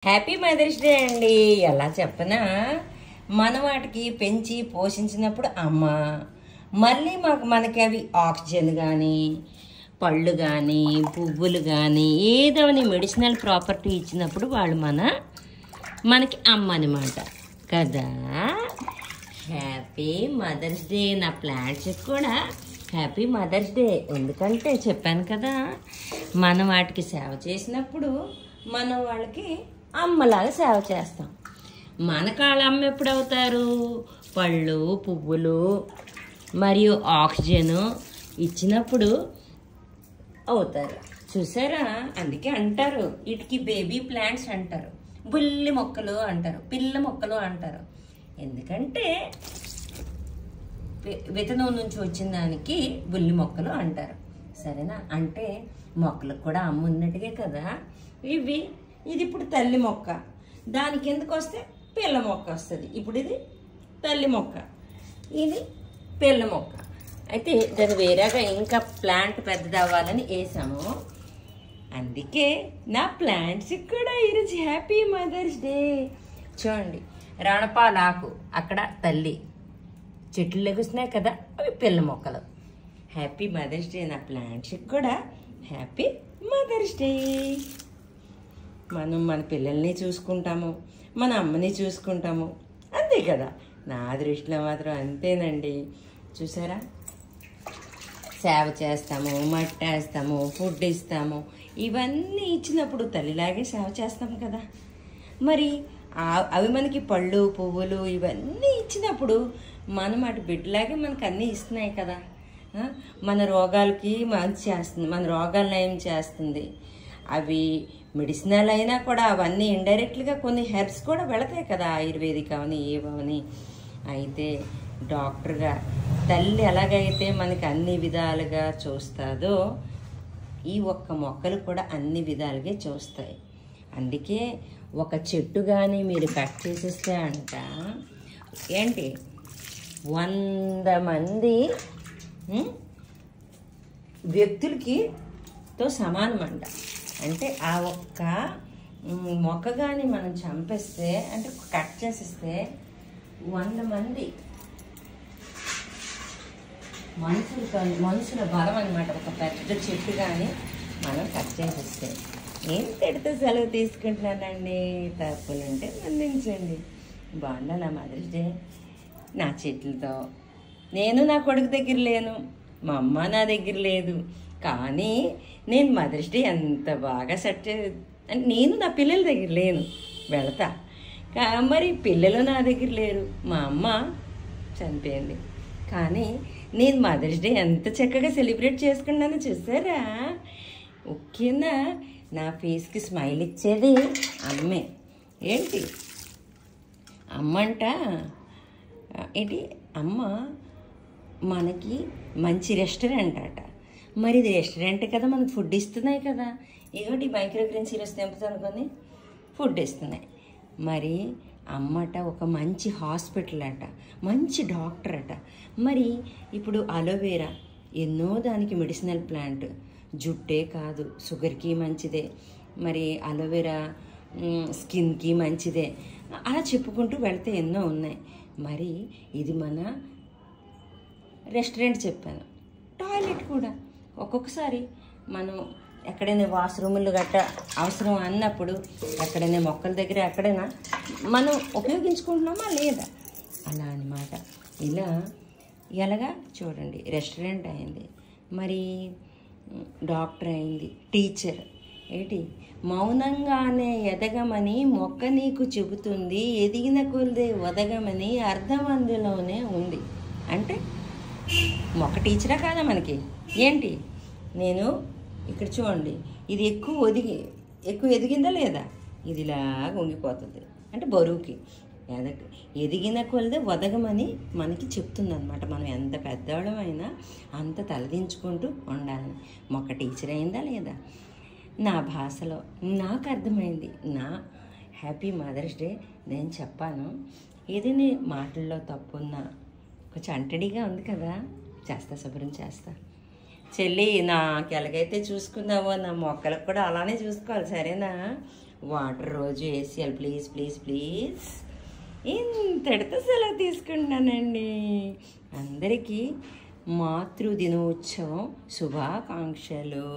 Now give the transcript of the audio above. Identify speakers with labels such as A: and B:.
A: Happy mother's day అండి. ఎలా చెప్పనా, మన వాటికి పెంచి పోషించినప్పుడు అమ్మ, మళ్ళీ మనకి అవి ఆక్సిజన్ కానీ పళ్ళు కానీ పువ్వులు కానీ ఏదోని మెడిసినల్ ప్రాపర్టీ ఇచ్చినప్పుడు వాళ్ళు మనకి అమ్మ అనమాట కదా. Happy mother's day. నా ప్లాంట్స్కి కూడా హ్యాపీ మదర్స్ డే. ఎందుకంటే చెప్పాను కదా, మనం వాటికి సేవ చేసినప్పుడు మనం వాళ్ళకి అమ్మలాగా సేవ చేస్తాం. మన కాళ్ళ అమ్మ ఎప్పుడు అవుతారు? పళ్ళు పువ్వులు మరియు ఆక్సిజన్ ఇచ్చినప్పుడు అవుతారు. చూసారా? అందుకే అంటారు వీటికి బేబీ ప్లాంట్స్ అంటారు, బుల్లి మొక్కలు అంటారు, పిల్ల మొక్కలు అంటారు. ఎందుకంటే విత్తనం నుంచి వచ్చిన దానికి బుల్లి మొక్కలు అంటారు. సరేనా? అంటే మొక్కలకు కూడా అమ్మ ఉన్నట్టుగా కదా. ఇది ఇప్పుడు తల్లి మొక్క, దానికి ఎందుకు వస్తే పిల్ల మొక్క వస్తుంది. ఇప్పుడు ఇది తల్లి మొక్క, ఇది పిల్ల మొక్క. అయితే దాన్ని వేరేగా ఇంకా ప్లాంట్ పెద్దది అవ్వాలని వేసాము. అందుకే నా ప్లాంట్స్కి కూడా ఈరోజు హ్యాపీ మదర్స్ డే. చూడండి, రణపాలాకు అక్కడ తల్లి, చెట్లు లెగుస్తున్నాయి కదా, అవి పిల్ల మొక్కలు. Happy mother's day. నా ప్లాంట్స్కి కూడా హ్యాపీ మదర్స్ డే. మనం మన పిల్లల్ని చూసుకుంటాము, మన అమ్మని చూసుకుంటాము, అంతే కదా. నా దృష్టిలో మాత్రం అంతేనండి. చూసారా? సేవ చేస్తాము, మట్టేస్తాము, ఫుడ్ ఇస్తాము, ఇవన్నీ ఇచ్చినప్పుడు తల్లిలాగే సేవ చేస్తాము కదా. మరి అవి మనకి పళ్ళు పువ్వులు ఇవన్నీ ఇచ్చినప్పుడు మనం అటు బిడ్డలాగే మనకు అన్నీ ఇస్తున్నాయి కదా. మన రోగాలకి మంచి చేస్తుంది, మన రోగాలు నయం చేస్తుంది. అవి మెడిసినల్ అయినా కూడా అవన్నీ ఇండైరెక్ట్గా కొన్ని హెర్బ్స్ కూడా వెళతాయి కదా, ఆయుర్వేదిక్ అవని ఏవని. అయితే డాక్టర్గా తల్లి ఎలాగైతే మనకి అన్ని విధాలుగా చూస్తుందో, ఈ ఒక్క మొక్కలు కూడా అన్ని విధాలుగా చూస్తాయి. అందుకే ఒక చెట్టు కానీ మీరు కట్ చేసేస్తే అంట ఏంటి 100 మంది వ్యక్తులకి తో సమానం అంట. అంటే ఆ ఒక్క మొక్క కానీ మనం చంపేస్తే, అంటే కట్ చేసేస్తే 100 మంది మనుషుల బలం అనమాట. ఒక పెద్ద చెట్టు కానీ మనం కట్ చేసేస్తే. ఏం తిడితే సెలవు తీసుకుంటున్నానండి, తప్పులుంటే మన్నించండి. బాగుండాలి నా మదర్స్ డే. నా చెట్లతో నేను నా కొడుకు దగ్గర లేను, మా అమ్మ నా దగ్గర లేదు, కానీ నేను మదర్స్ డే ఎంత బాగా అంటే నేను నా పిల్లల దగ్గర లేను, వెళతా. మరి పిల్లలు నా దగ్గర లేరు, మా అమ్మ చనిపోయింది, కానీ నేను మదర్స్ డే ఎంత చక్కగా సెలబ్రేట్ చేసుకున్నానో చూసారా? ఓకేనా? నా ఫేస్కి స్మైల్ ఇచ్చేది అమ్మే. ఏంటి అమ్మంట ఏంటి అమ్మ మనకి మంచి రెస్టారెంట్ అట. మరి ఇది రెస్టారెంట్ కదా, మనకు ఫుడ్ ఇస్తున్నాయి కదా. ఏమిటి మైక్రోగ్రీన్ సీరియస్ తెంపుతా అనుకొని ఫుడ్ ఇస్తున్నాయి. మరి అమ్మట ఒక మంచి హాస్పిటల్ అట, మంచి డాక్టర్ అట. మరి ఇప్పుడు అలోవేరా ఎన్నో దానికి మెడిసినల్ ప్లాంట్, జుట్టే కాదు షుగర్కి మంచిదే, మరి అలోవేరా స్కిన్కి మంచిదే, అలా చెప్పుకుంటూ వెళ్తే ఎన్నో ఉన్నాయి. మరి ఇది మన రెస్టారెంట్ చెప్పాను. టాయిలెట్ కూడా ఒక్కొక్కసారి మనం ఎక్కడైనా వాష్రూములు గట్ట అవసరం అన్నప్పుడు ఎక్కడైనా మొక్కల దగ్గర ఎక్కడైనా మనం ఉపయోగించుకుంటున్నామా లేదా, అలా అన్నమాట. ఇలా ఎలాగా చూడండి, రెస్టారెంట్ అయింది, మరి డాక్టర్ అయింది, టీచర్. ఏంటి మౌనంగానే ఎదగమని మొక్క నీకు చెబుతుంది, ఎదిగిన కొలిదే ఒదగమని అర్థం అందులోనే ఉంది. అంటే మొక్క టీచరా కాదా మనకి? ఏంటి నేను ఇక్కడ చూడండి, ఇది ఎక్కువ ఎదిగిందా లేదా, ఇది ఇలాగ వంగిపోతుంది, అంటే బరువుకి ఎదిగిన కొలిదే వదగమని మనకి చెప్తుంది అనమాట. మనం ఎంత పెద్దవాళ్ళమైనా అంత తలదించుకుంటూ ఉండాలని. మొక్క టీచర్ అయిందా లేదా? నా భాషలో నాకు అర్థమైంది. నా హ్యాపీ మదర్స్ డే నేను చెప్పాను. ఇది నీ మాటల్లో తప్పున్నా కొంచెం అంటడిగా ఉంది కదా, చేస్తా, శుభ్రం చేస్తా. చెల్లి నాకు ఎలాగైతే చూసుకున్నావో నా మొక్కలకు కూడా అలానే చూసుకోవాలి, సరేనా? వాటర్ రోజు వేసేయాలి. Please please please. ఇంతటితో సెలవు తీసుకుంటున్నానండి. అందరికీ మాతృ దినోత్సవం శుభాకాంక్షలు.